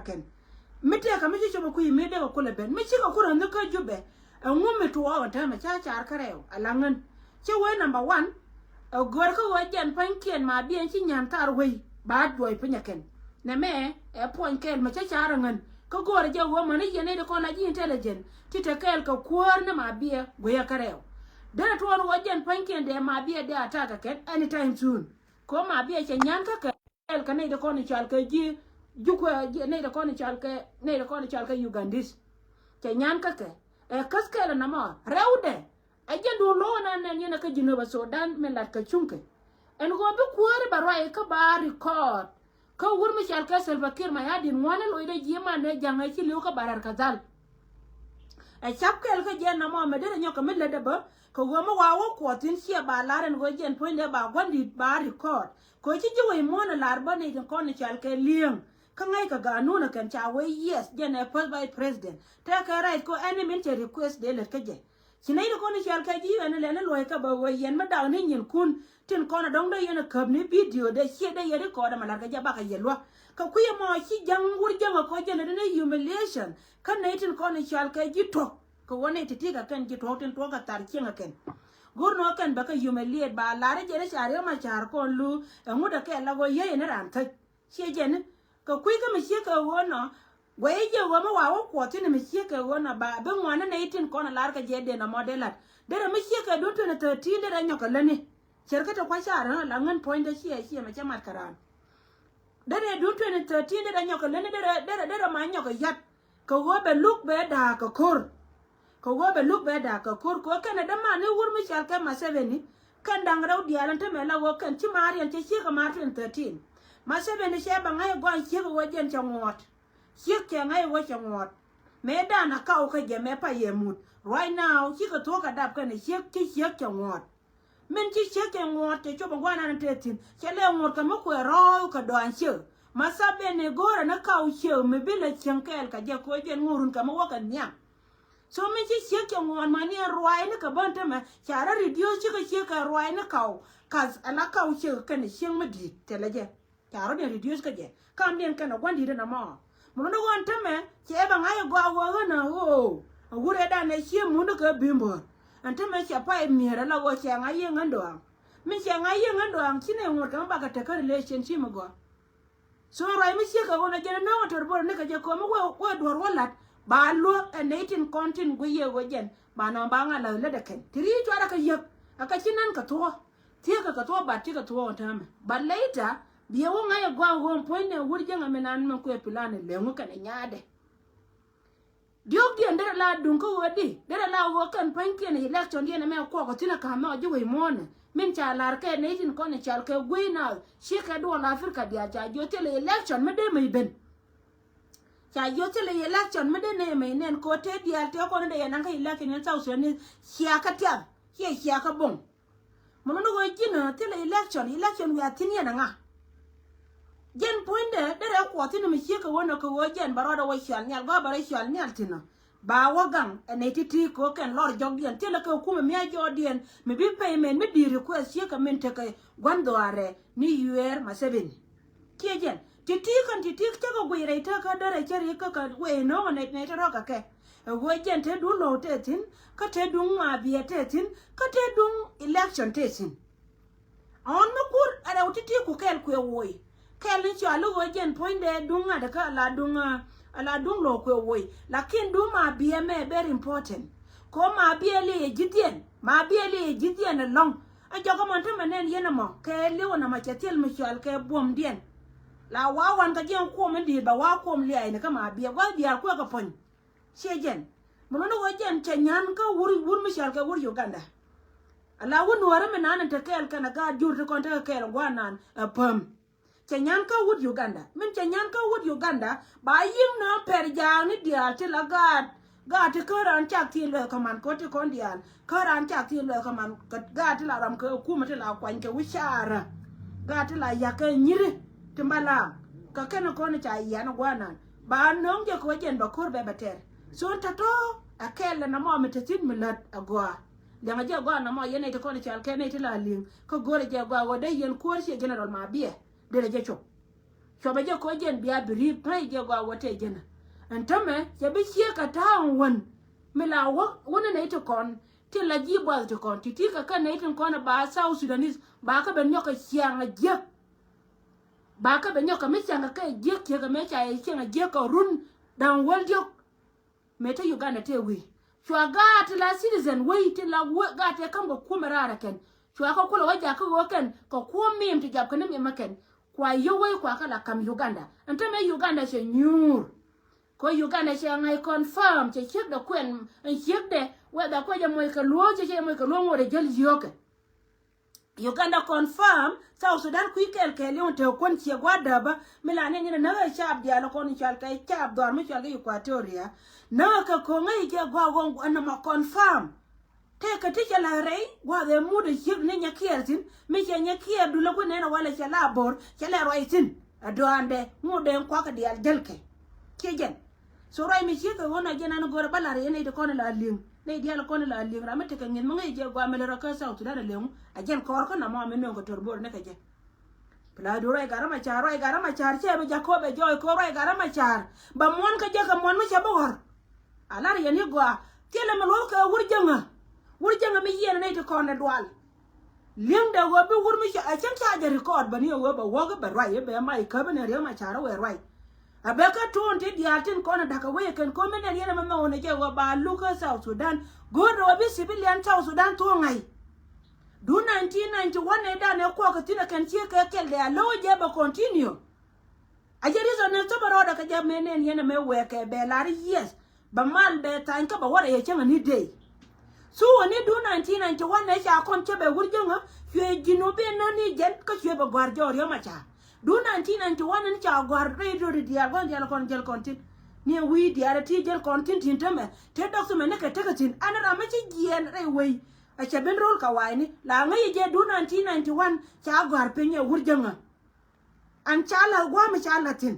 ken mite ka mi cho ku mi de ko le ben mi chi ka ku ran ka jube ngum to wa ta ma cha char kareo alangan che we number 1 gor ko wa jan pan kien ma bien chi nyan tar we ba doy pinya ken ne me e pon kel ma cha char ngan ko gor je wo ma ni ne de ko la ji intelligent ti te kel ka kuor na ma bie go ya kareo dana to wa jan pan kien de ma bie de ataka ken anytime soon ko ma bie che nyan ka kel ka ne de ko ni chal ka ji jukwa ne de ko ni chal ka ugandis che nyan ka ke kas kele na ma rewde aje do lo na ne ka jino ba Sudan men lat ka chunke en go be kuore ba rai ka ba record ka wur mi shal ka Salva Kiir ma yadin wana lo ide jima ne janga ci liu ka barar ka dal e chap kel ka je na ma me de nyoka me le de ba ko go mo wa wo ko tin sia ba laren go jen poinde ba gondi ba record ko ci ji we mo na lar ba ne ko ni shal ka liang ka ngai ka ga nu na kan cha we yes jen e first by president ta ka right ko any minute request de le ka je sinai ko ni shal ka ji ene le lo ka ba we yen ma da ni nyin kun tin ko na dong de yen ka ni video de she de yere ko da malar ka ja ba ka yelwa ka ku ye mo chi jang wur jang ko je ne humiliation kan ne tin ko ni shal ka ji to ko woni ti ka kan ji to tin to ka tar chenga ken gur no kan ba ka humiliate ba lare je share ma char ko lu ngu da ke la go ye ne ran ta she je ne ka ku ka mi she ka wono we je wo ma wa ko tin mi she ka wona ba be ngwana ne tin ko na lar ka je de na modelat de mi she ka do to na 13 de nyoka lani cerka ta kwa share la ngan point da she ma chamar karan de do to na 13 de nyoka lani de ma nyoka yat ko go be look be da ka kor ko go be look be da ka kor ko kana da ma ne wur mi shal ka ma 7 kan dang raw dialan ta me la go kan ci marian ci she ka ma 13 ma 7 she ba ngai go she ko wajen changot she ke ngai wo changot me da na ka o ka je me pa ye mut right now she ko to ka dab kan she ki she changot men ci she changot te cho ba gwana na 13 she le ngot ka mo ko ro ka do an she ma sa be ne gora na ka o she me bi le chankel ka je ko je ngurun ka mo wa kan nya so me ci she changot ma ni roi ne ka ban ta ma chara reduce ci ka she ka roi ne ka kas ala ka o she kan she me di te le je charo ne reduce ka je kam den kan gwandi de na ma mo no gon ta me che ba ngai go go na o gure da ne she mu no ka bimbo anta me che pa mi ra la go che ngai yen ndo mi che ngai yen ndo ci ne ngor kan ba ka ta ka relationship mo go so rai mi che ka go na je no to bor ne ka je ko mo go dor walat ba lo ne tin content go ye go jen ba no ba nga la le de ken tri to ara ka ye aka cinan ka to tie ka to ba ti ka to ta me ba later biye wo ngai go point ne wurje ngame nan me ko plan le ngo kan nyaade diok di ndere la dun ko wadi dere la wo kan panke ne election di ne me ko tina ka ma jo we mon min cha lar ke ne tin ko ne chal ke gwe na shi ka do la afrika dia ja jo tele election me de me ben cha jo tele election me de ne me nen ko te dia te ko ne de nan ka election ne sa so ne sia ka tia sia ka bon mo no go jina tele election we atini na nga jen poinde dere ko tin mi shi ka wono ko wo jen baroda wo shal nyal go bare shal nyal tin ba wo gang ene titi ko ken lor jog dien tele ko kuma mi ajo dien mi bi payment mi di request shi ka min te ka gwando are ni yuer ma 7 ke jen titi te ko gwe ta ka dere cheri ka we no ne te ro ka ke wo jen te du lo te tin ka te du ma bi te tin ka te du election te tin on no kur ara titi ku kel ku woi kelin cho lu go jen point de dunga de ka la dung lo ko woi lakin du ma bie me very important ko ma bie le jidien long a jogo man to menen yena mo ke le wona ma chetel mi chal ke bom dien la wa wan ka jen ko me di ba wa ko mli ai ne ka ma bie wa bia ko ka pon che jen mo no go jen che nyan ka wur mi chal ke wur Uganda ala won wara me nan te kel kana ga jur te kon te kel gwanan pam Chanyan ka wood Uganda. Min chanyan ka wood Uganda. Ba yim no per jang ni dia te la gad. Gad te karan chak ti le kaman ko te kon dian. Karan chak ti le kaman gad te la ram ka kuma te la kwan ke wishara. Gad te la yaka nyiri te mbala. Ka kena ko ne cha yana gwanan. Ba nong je ko jen ba kur be beter. So tato akele na mo metatin milat agwa. Danga je gwa na mo yene te ko ne cha ke ne te la ling. Ko gore je gwa wo de yen ko she general ma bie. Dere je chop choba je ko jen bia biri pai je gwa wote jena antame je bi chia ka taon won mila wona ne to kon ti la ji bwa to kon ti ka ne tin kon ba South Sudanese ba ka ben nyoka chianga je ba ka ben nyoka me chianga ka je ke ga me cha chianga je ko run dan wal jo me to Uganda te wi chwa ga ti la citizen wi ti la ga te kan go kumarara ken chwa ka kula waja ka go ken ko ku mim ti jab kan mi maken kwa yowe kwa kala kam Uganda antame Uganda she nyur ko Uganda she ngai confirm che chek da kwen chek de whether ko jamoy ka luo che moy ka luo ngore jel yoke Uganda confirm South Sudan ku kel on te kon che gwada ba milane ngina na chab dia lo kon chal kai chab dor mi chal ga Equatoria na ka ko ngai je gwa gon an ma confirm te ka ti chala rei wa de mu de chek ne nyakiertin mi che nyakier du lo ko ne na wala chala bor chala roitin ado ande mu de kwa ka dia jelke kejen so rai mi chek wona jena no gor balare ne de kon la ling ne dia lo kon la ling ramete ka ngin mangai je gwa mele ka South Sudan le a jen kor ko na mo me no ko torbor ne ka je pla do rai garama char che be jakobe joy ko rai garama char ba mon ka je ka mon mi che bor alar ye ni gwa kele me lo ka wurjanga mi yene ne to kon dwal ling da go be wur mi a chen cha je record ba ni wo ba wo ga ba rai be mai ka be ne re ma char we rai abeka tuon ti diatin kona daka we ken ko men yana mama wona je wa ba luka South Sudan go do bi civilian South Sudan to ngai du 1991 ne da ne ko ka tina kan tie ka kel de alo je ba continue ajeri zo ne to baro da ka je menen yana me we ke be lari yes ba mal be tan ka ba wora ye chen ni day so woni du 1991 ne sha kon che be wurjunga ye jino be no ni jen ka che be gwarjo yo ma cha du 1991 ni cha gwar redo di dia gon dia kon jel kontin ni wi dia ti jel kontin tin teme te dok so mene ka tin anara ma ci gien re wi a che ben rol ka wai ni la ngai je du 1991 cha gwar penye wurjanga an chala gwa ma chala tin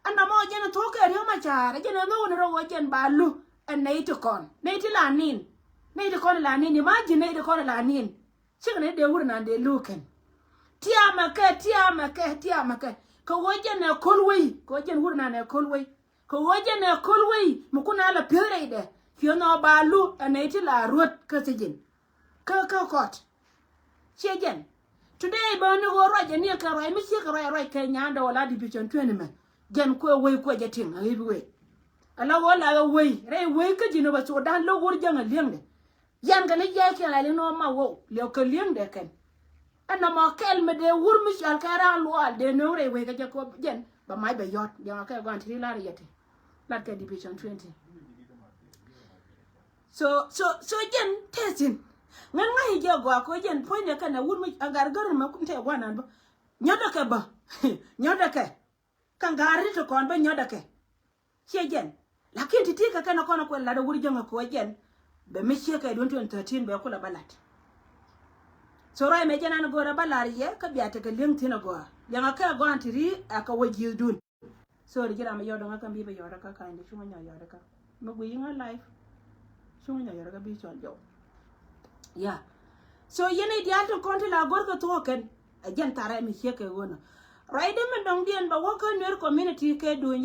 anda mo je na to ke ri ma cha re je na no ro wo jen balu en nei to kon nei ti la nin nei to kon la nin imagine nei to kon la nin chi ne de wur na de luken tiama ke ko woje na kolwei ko jen hurna na kolwei ko woje na kolwei mukuna la pere de fiono balu anaiti la rot ka sejin ka kot chejen today ba no roje ni ka roi mi si ka roi ka nyanda wala division 20 men jen ko wei ko jetin ai bi wei ala wala wei re wei ka jino ba so dan lo wor janga lengde yan ga ne je ke la no ma wo le ko lengde kan ana ma kel me de wur mi shal kara lual de no re we ga ko jen ba mai be yot ya ka gwan tri la yete la ka division 20 so jen tesin ngan ngai je gwa ko jen point ne kana wur mi agar gar ma kun te gwana ba nyoda ka ba nyoda ka kan gari to kon ba nyoda ka che jen lakini titika kana kona ko la de wur jonga ko jen be mi che ka 2013 be kula balat so rai me jana go ra balari ye ka biata ka leng tina go yanga ka go antiri aka waji dun so ri jira me yodo ngaka mbi be yoda ka ka inde chunga nya yoda ka me go yinga life chunga nya yoda ka bi chon jo ya so yene dialto konti la gor ka to ken ajan tare mi che ke gono rai de me dong dien ba wo ka ner community ke du